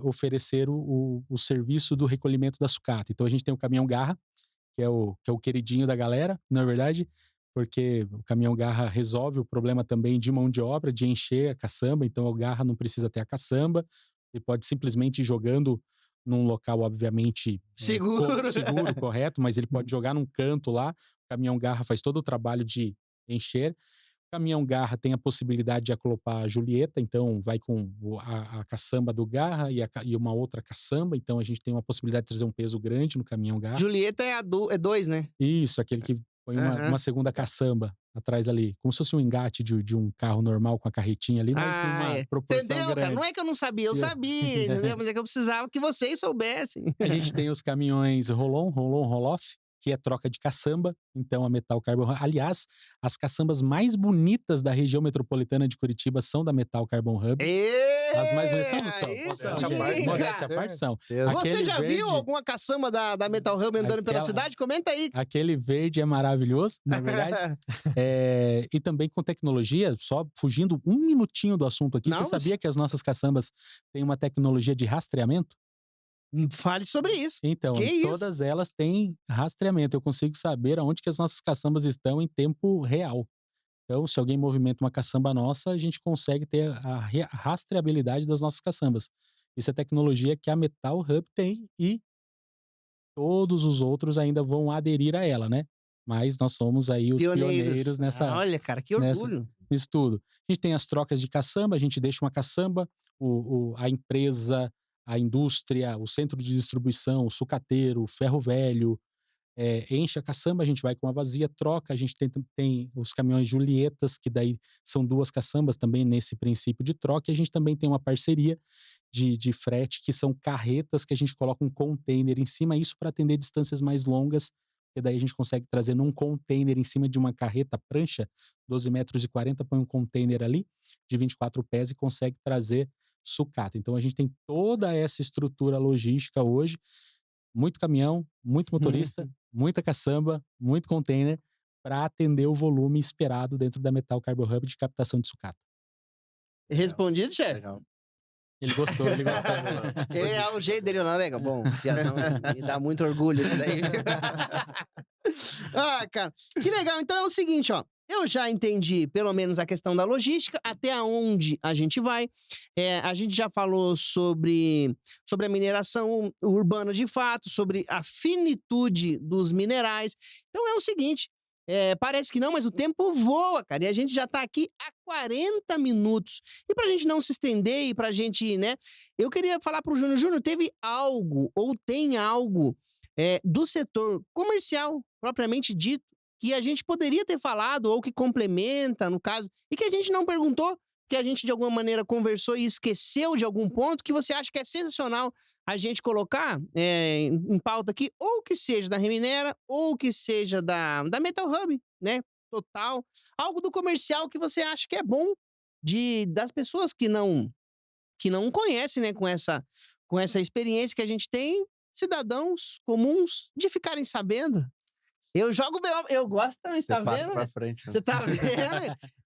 oferecer o serviço do recolhimento da sucata. Então a gente tem o caminhão garra, que é o queridinho da galera, não é verdade? Porque o caminhão garra resolve o problema também de mão de obra, de encher a caçamba. Então o garra não precisa ter a caçamba, ele pode simplesmente ir jogando num local, obviamente, seguro, correto, mas ele pode jogar num canto lá. O caminhão garra faz todo o trabalho de encher. O caminhão garra tem a possibilidade de acoplar a Julieta, então vai com a caçamba do garra e uma outra caçamba, então a gente tem uma possibilidade de trazer um peso grande no caminhão garra. Julieta é 2, né? Isso, aquele que põe uma segunda caçamba atrás ali, como se fosse um engate de um carro normal com a carretinha ali, mas numa proporção Entendeu, grande. cara? Não é que eu não sabia, eu sabia, entendeu? Mas é que eu precisava que vocês soubessem. A gente tem os caminhões roll-on, roll-off, que é troca de caçamba, então a Metal Carbon... Aliás, as caçambas mais bonitas da região metropolitana de Curitiba são da Metal Carbon Hub. As mais bonitas são, modéstia à parte são. Você já viu alguma caçamba da Metal Hub andando pela cidade? Comenta aí. Aquele verde é maravilhoso, na verdade. E também com tecnologia, só fugindo um minutinho do assunto aqui, você sabia que as nossas caçambas têm uma tecnologia de rastreamento? Fale sobre isso. Então, todas elas têm rastreamento. Eu consigo saber aonde que as nossas caçambas estão em tempo real. Então, se alguém movimenta uma caçamba nossa, a gente consegue ter a rastreabilidade das nossas caçambas. Isso é tecnologia que a Metal Hub tem e todos os outros ainda vão aderir a ela, né? mas nós somos aí os pioneiros Olha, cara, que nessa, orgulho. nisso tudo. A gente tem as trocas de caçamba, a gente deixa uma caçamba, a empresa, a indústria, o centro de distribuição, o sucateiro, o ferro velho, enche a caçamba, a gente vai com uma vazia, troca, a gente tem os caminhões Julietas, que daí são 2 caçambas também nesse princípio de troca, e a gente também tem uma parceria de frete, que são carretas que a gente coloca um container em cima, isso para atender distâncias mais longas, porque daí a gente consegue trazer num container em cima de uma carreta prancha, 12 metros e 40, põe um container ali, de 24 pés e consegue trazer sucata. Então a gente tem toda essa estrutura logística hoje, muito caminhão, muito motorista, muita caçamba, muito container, para atender o volume esperado dentro da Metal Carbon Hub de captação de sucata. Respondido, chefe? Legal. Ele gostou, ele gostou. É o jeito dele, não, legal. Bom, piazão, me dá muito orgulho isso daí. Cara, que legal. Então é o seguinte, ó. Eu já entendi, pelo menos, a questão da logística, até onde a gente vai. A gente já falou sobre a mineração urbana de fato, sobre a finitude dos minerais. Então é o seguinte, parece que não, mas o tempo voa, cara. E a gente já tá aqui há 40 minutos. E pra gente não se estender e pra gente, né? Eu queria falar pro Júnior. Júnior, teve algo, ou tem algo, do setor comercial, propriamente dito, que a gente poderia ter falado, ou que complementa, no caso, e que a gente não perguntou, que a gente de alguma maneira conversou e esqueceu de algum ponto, que você acha que é sensacional a gente colocar em pauta aqui, ou que seja da Reminera, ou que seja da Metal Hub, né? Total. Algo do comercial que você acha que é bom das pessoas que não conhecem, né? Com essa experiência que a gente tem, cidadãos comuns, de ficarem sabendo. Eu jogo o B.O. Eu gosto também, você tá passa vendo? pra frente. Né? Você tá vendo?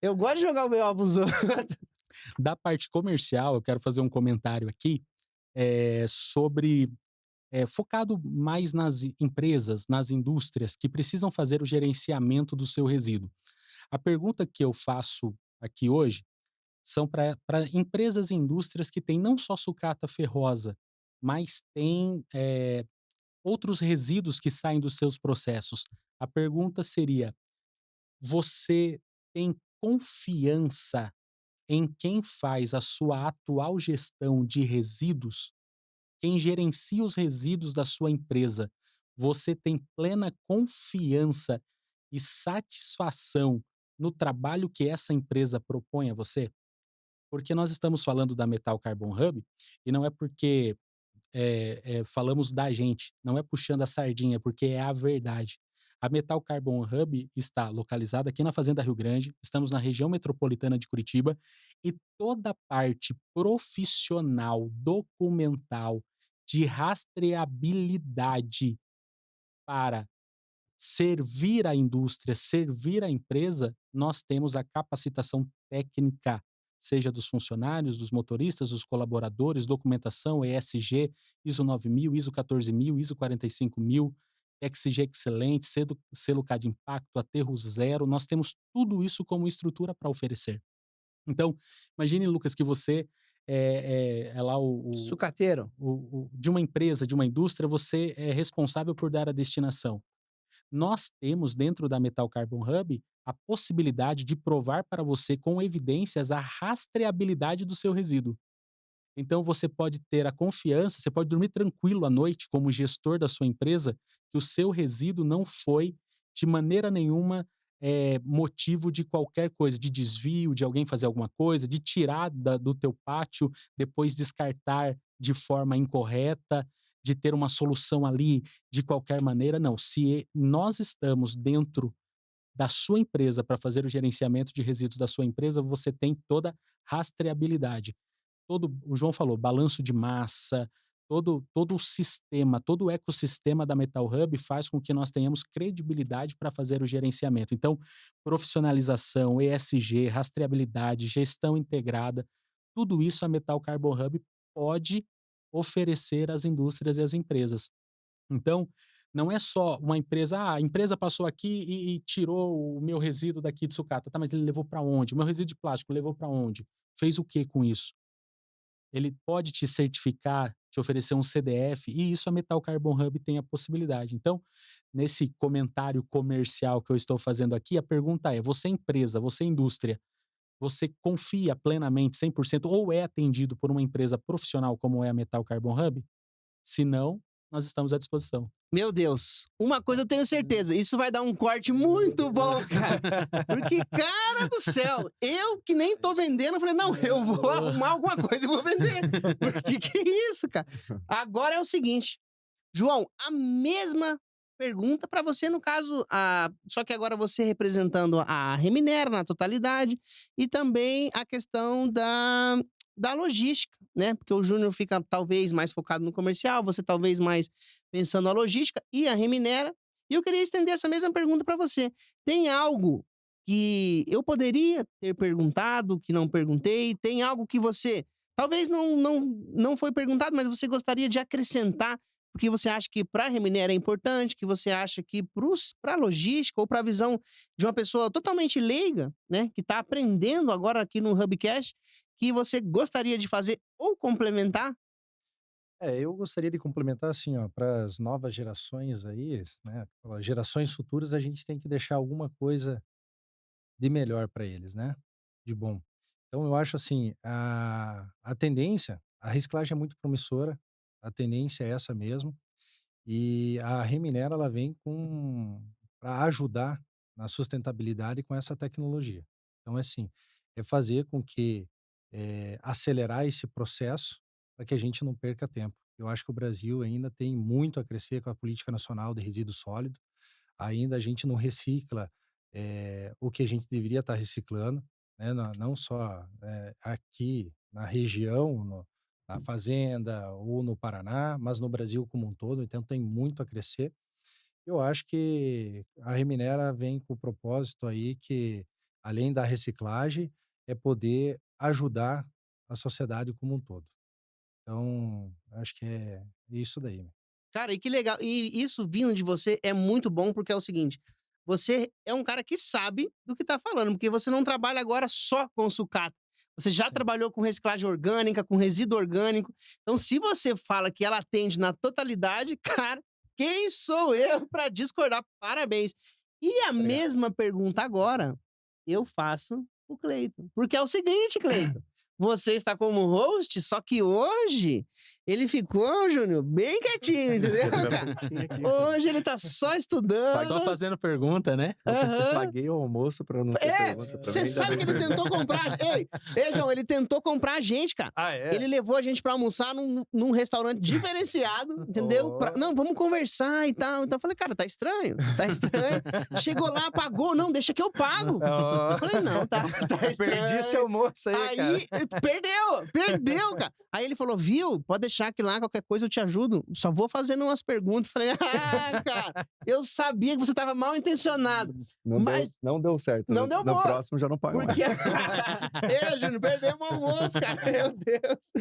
Eu gosto de jogar o B.O. pros outros. Da parte comercial, eu quero fazer um comentário aqui sobre focado mais nas empresas, nas indústrias que precisam fazer o gerenciamento do seu resíduo. A pergunta que eu faço aqui hoje são para empresas e indústrias que têm não só sucata ferrosa, mas têm outros resíduos que saem dos seus processos. A pergunta seria: você tem confiança em quem faz a sua atual gestão de resíduos? Quem gerencia os resíduos da sua empresa? Você tem plena confiança e satisfação no trabalho que essa empresa propõe a você? Porque nós estamos falando da Metal Carbon Hub e não é porque falamos da gente, não é puxando a sardinha, porque é a verdade. A Metal Carbon Hub está localizada aqui na Fazenda Rio Grande, estamos na região metropolitana de Curitiba e toda a parte profissional, documental, de rastreabilidade para servir a indústria, servir a empresa, nós temos a capacitação técnica, seja dos funcionários, dos motoristas, dos colaboradores, documentação, ESG, ISO 9000, ISO 14000, ISO 45000, XG Excelente, selo CAD Impacto, aterro zero, nós temos tudo isso como estrutura para oferecer. Então, imagine, Lucas, que você é lá Sucateiro. de uma empresa, de uma indústria, você é responsável por dar a destinação. Nós temos dentro da Metal Carbon Hub a possibilidade de provar para você com evidências a rastreabilidade do seu resíduo. Então você pode ter a confiança, você pode dormir tranquilo à noite como gestor da sua empresa, que o seu resíduo não foi de maneira nenhuma motivo de qualquer coisa, de desvio, de alguém fazer alguma coisa, de tirar do teu pátio, depois descartar de forma incorreta, de ter uma solução ali de qualquer maneira. Não, se nós estamos dentro da sua empresa para fazer o gerenciamento de resíduos da sua empresa, você tem toda rastreabilidade. O João falou, balanço de massa, todo o sistema, todo o ecossistema da Metal Hub faz com que nós tenhamos credibilidade para fazer o gerenciamento. Então, profissionalização, ESG, rastreabilidade, gestão integrada, tudo isso a Metal Carbon Hub pode oferecer às indústrias e às empresas. Então, não é só uma empresa, a empresa passou aqui e tirou o meu resíduo daqui de sucata. Tá, mas ele levou para onde? O meu resíduo de plástico levou para onde? Fez o que com isso? ele pode te certificar, te oferecer um CDF, e isso a Metal Carbon Hub tem a possibilidade. Então, nesse comentário comercial que eu estou fazendo aqui, a pergunta é: você empresa, você indústria, você confia plenamente, 100%, ou é atendido por uma empresa profissional como é a Metal Carbon Hub? Se não, nós estamos à disposição. Meu Deus, uma coisa eu tenho certeza, isso vai dar um corte muito bom, cara. Porque, cara do céu, eu que nem tô vendendo, eu falei, não, eu vou arrumar alguma coisa e vou vender. Porque que isso, cara? Agora é o seguinte, João, a mesma pergunta para você, no caso, só que agora você representando a Reminera na totalidade e também a questão da logística, né? Porque o Júnior fica talvez mais focado no comercial, você talvez mais pensando na logística e a Reminera. E eu queria estender essa mesma pergunta para você. Tem algo que eu poderia ter perguntado, que não perguntei? Tem algo que você talvez não foi perguntado, mas você gostaria de acrescentar porque você acha que para a Reminera é importante, que você acha que para a logística ou para a visão de uma pessoa totalmente leiga, né, que está aprendendo agora aqui no Hubcast, que você gostaria de fazer ou complementar? Eu gostaria de complementar assim, ó, para as novas gerações aí, né, para as gerações futuras, a gente tem que deixar alguma coisa de melhor para eles, né, de bom. Então eu acho assim, a tendência, a reciclagem é muito promissora, a tendência é essa mesmo, e a Reminera ela vem com para ajudar na sustentabilidade com essa tecnologia. Então assim, é fazer com que acelerar esse processo para que a gente não perca tempo. Eu acho que o Brasil ainda tem muito a crescer com a política nacional de resíduo sólido. Ainda a gente não recicla o que a gente deveria estar reciclando, né? Não só aqui na região, na fazenda ou no Paraná, mas no Brasil como um todo. Então tem muito a crescer. Eu acho que a Reminera vem com o propósito aí que, além da reciclagem, é poder ajudar a sociedade como um todo. Então, acho que é isso daí. Cara, e que legal. E isso vindo de você é muito bom, porque é o seguinte: você é um cara que sabe do que tá falando, porque você não trabalha agora só com sucata. Você já Sim. trabalhou com reciclagem orgânica, com resíduo orgânico. Então, se você fala que ela atende na totalidade, cara, quem sou eu para discordar? Parabéns. E a Obrigado. mesma pergunta agora eu faço o Cleiton. Porque é o seguinte, Cleiton. Você está como host, só que hoje ele ficou, Júnior, bem quietinho, entendeu, cara? Hoje ele tá só Só estudando. fazendo pergunta, né? Aham. Paguei o almoço pra não ter pergunta pra Você mim. sabe que ele tentou comprar. Ei, João, ele tentou comprar a gente, cara. Ah, é? Ele levou a gente pra almoçar num restaurante diferenciado, entendeu? Ó. Não, vamos conversar e tal. Então eu falei, cara, tá estranho, tá estranho. Chegou lá, pagou, não, deixa que eu pago. Ó. Eu falei, não, tá estranho. Perdi esse almoço aí, cara. Aí, perdeu, cara. Aí ele falou, viu, pode deixar que lá qualquer coisa eu te ajudo. Só vou fazendo umas perguntas. Falei, cara, eu sabia que você tava mal intencionado. Não deu certo. Não deu No bom. próximo já não pago mais. Porque... Júnior, perdemos o almoço, cara. Meu Deus.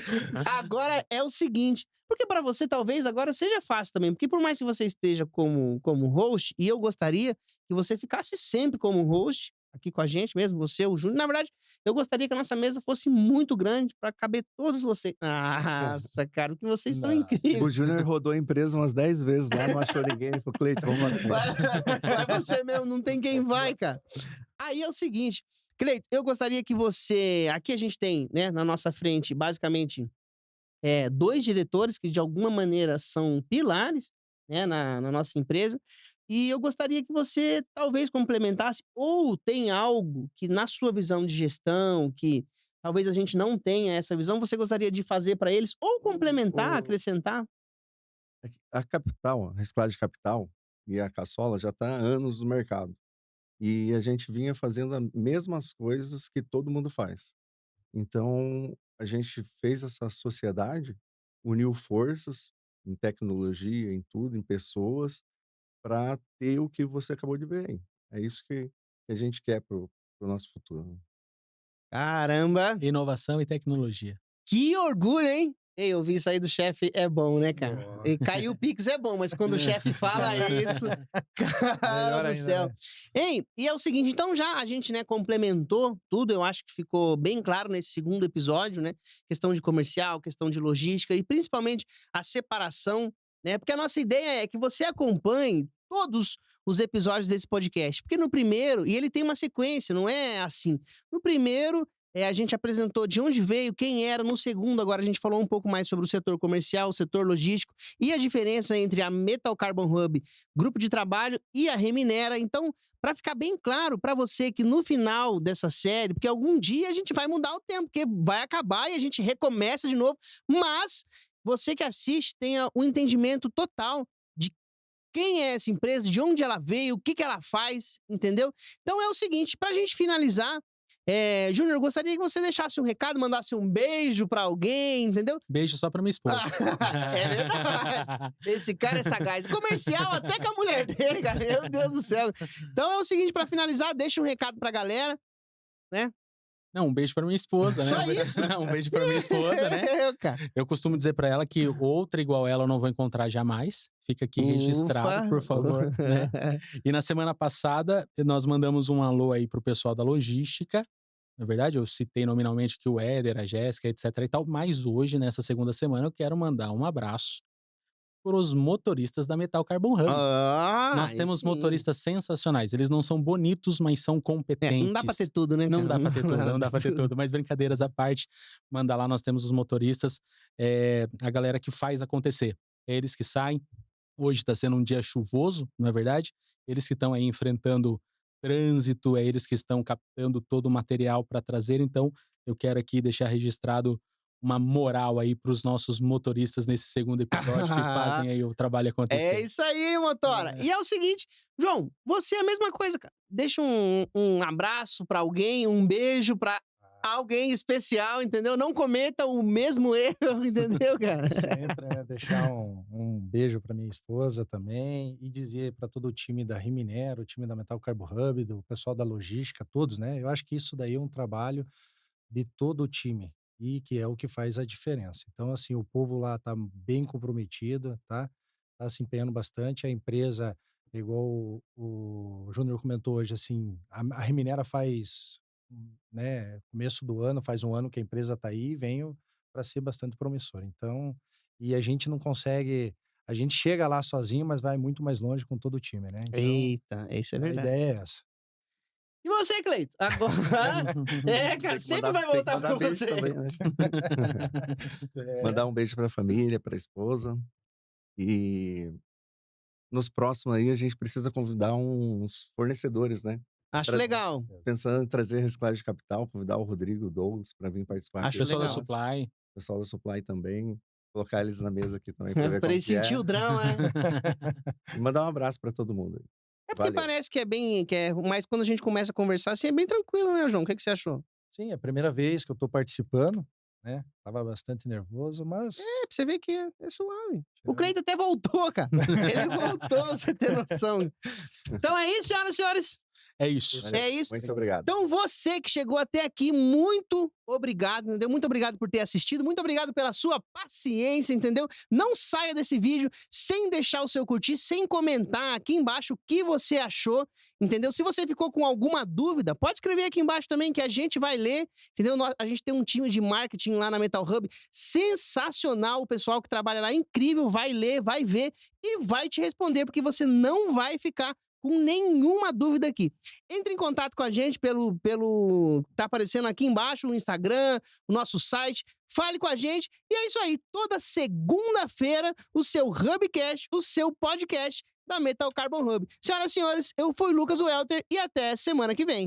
Agora é o seguinte, porque para você talvez agora seja fácil também, porque por mais que você esteja como host, e eu gostaria que você ficasse sempre como host, aqui com a gente mesmo, você, o Júnior. Na verdade, eu gostaria que a nossa mesa fosse muito grande para caber todos vocês. Nossa, cara, o que vocês são Não. incríveis. O Júnior rodou a empresa umas 10 vezes lá, não achou ninguém. Ele falou, Cleiton, vamos lá. Vai você mesmo, não tem quem vai, cara. Aí é o seguinte, Cleiton, eu gostaria que você... Aqui a gente tem, né, na nossa frente, basicamente, 2 diretores que de alguma maneira são pilares, né, na nossa empresa. E eu gostaria que você talvez complementasse, ou tem algo que na sua visão de gestão, que talvez a gente não tenha essa visão, você gostaria de fazer para eles, ou complementar, O- acrescentar? A Capital, a reciclagem Capital e a Caçola já está há anos no mercado. E a gente vinha fazendo as mesmas coisas que todo mundo faz. Então, a gente fez essa sociedade, uniu forças em tecnologia, em tudo, em pessoas, para ter o que você acabou de ver aí. É isso que a gente quer pro nosso futuro. Caramba! Inovação e tecnologia. Que orgulho, hein? Ei, ouvir isso aí do chefe é bom, né, cara? Boa. E cair o Pix é bom, mas quando o chefe fala isso, cara Melhor do ainda, céu. né? Hein, e é o seguinte, então já a gente, né, complementou tudo, eu acho que ficou bem claro nesse segundo episódio, né? Questão de comercial, questão de logística e principalmente a separação, né? Porque a nossa ideia é que você acompanhe todos os episódios desse podcast. Porque no primeiro, e ele tem uma sequência, não é assim. No primeiro, a gente apresentou de onde veio, quem era. No segundo, agora a gente falou um pouco mais sobre o setor comercial, o setor logístico e a diferença entre a Metal Carbon Hub, grupo de trabalho, e a Reminera. Então, para ficar bem claro para você que no final dessa série, porque algum dia a gente vai mudar o tempo, porque vai acabar e a gente recomeça de novo, mas você que assiste tenha o entendimento total de quem é essa empresa, de onde ela veio, o que que ela faz, entendeu? Então é o seguinte, pra gente finalizar, Júnior, eu gostaria que você deixasse um recado, mandasse um beijo pra alguém, entendeu? Beijo só pra minha esposa. É verdade. Esse cara é sagaz. Comercial até com a mulher dele, cara. Meu Deus do céu. Então é o seguinte, pra finalizar, deixa um recado pra galera, né? Não, um beijo pra minha esposa, né? Só isso? Um beijo pra minha esposa, né? Cara. Eu costumo dizer pra ela que outra igual ela eu não vou encontrar jamais. Fica aqui registrado, Ufa. por favor, né? E na semana passada, nós mandamos um alô aí pro pessoal da logística. Na verdade, eu citei nominalmente que o Éder, a Jéssica, etc e tal. Mas hoje, nessa segunda semana, eu quero mandar um abraço pros motoristas da Metal Carbon Hub. Nós temos sim. motoristas sensacionais. Eles não são bonitos, mas são competentes. Não dá pra ter tudo, né, cara? Não dá pra ter tudo, não dá pra ter tudo. Mas brincadeiras à parte, manda lá, nós temos os motoristas, a galera que faz acontecer. É eles que saem. Hoje tá sendo um dia chuvoso, não é verdade? Eles que estão aí enfrentando trânsito, é eles que estão captando todo o material para trazer. Então, eu quero aqui deixar registrado uma moral aí pros nossos motoristas nesse segundo episódio que fazem aí o trabalho acontecer. É isso aí, motora. E é o seguinte, João, você é a mesma coisa, cara. Deixa um abraço pra alguém, um beijo pra alguém especial, entendeu? Não cometa o mesmo erro, entendeu, cara? Sempre, né? Deixar um beijo para minha esposa também e dizer para todo o time da Reminera, o time da Metal Carbo Hub, do pessoal da logística, todos, né? Eu acho que isso daí é um trabalho de todo o time e que é o que faz a diferença. Então, assim, o povo lá tá bem comprometido, tá? Tá se empenhando bastante. A empresa, igual o Júnior comentou hoje, assim, a Reminera faz, né, começo do ano, faz um ano que a empresa tá aí e veio para ser bastante promissora. Então, e a gente não consegue, a gente chega lá sozinho, mas vai muito mais longe com todo o time, né? Então, Eita, isso é a verdade. ideia é essa. E você, Cleito? Agora. Cara, sempre vai voltar pra você. Também, né? É. Mandar um beijo pra família, pra esposa. E nos próximos aí a gente precisa convidar uns fornecedores, né? Acho Pra- legal. Pensando em trazer reciclagem de capital, convidar o Rodrigo, o Douglas para vir participar. Acho aqui. Pessoal da legal. Supply. O pessoal da Supply também. Colocar eles na mesa aqui também para ver Pra como ele que é. sentir o drama, né? E mandar um abraço para todo mundo. aí. É porque Valeu. parece que é bem. Mas quando a gente começa a conversar, assim, é bem tranquilo, né, João? O que você achou? Sim, é a primeira vez que eu tô participando, né? Tava bastante nervoso, mas Pra você ver que é suave. O Tirando- Cleito até voltou, cara. Ele voltou, pra você ter noção. Então é isso, senhoras e senhores. É isso. Valeu. É isso. Muito obrigado. Então, você que chegou até aqui, muito obrigado, entendeu? Muito obrigado por ter assistido, muito obrigado pela sua paciência, entendeu? Não saia desse vídeo sem deixar o seu curtir, sem comentar aqui embaixo o que você achou, entendeu? Se você ficou com alguma dúvida, pode escrever aqui embaixo também que a gente vai ler, entendeu? A gente tem um time de marketing lá na Metal Hub sensacional, o pessoal que trabalha lá, incrível, vai ler, vai ver e vai te responder, porque você não vai ficar com nenhuma dúvida aqui. Entre em contato com a gente pelo tá aparecendo aqui embaixo, o Instagram, o nosso site. Fale com a gente. E é isso aí. Toda segunda-feira, o seu Hubcast, o seu podcast da Metal Carbon Hub. Senhoras e senhores, eu fui Lucas Welter e até semana que vem.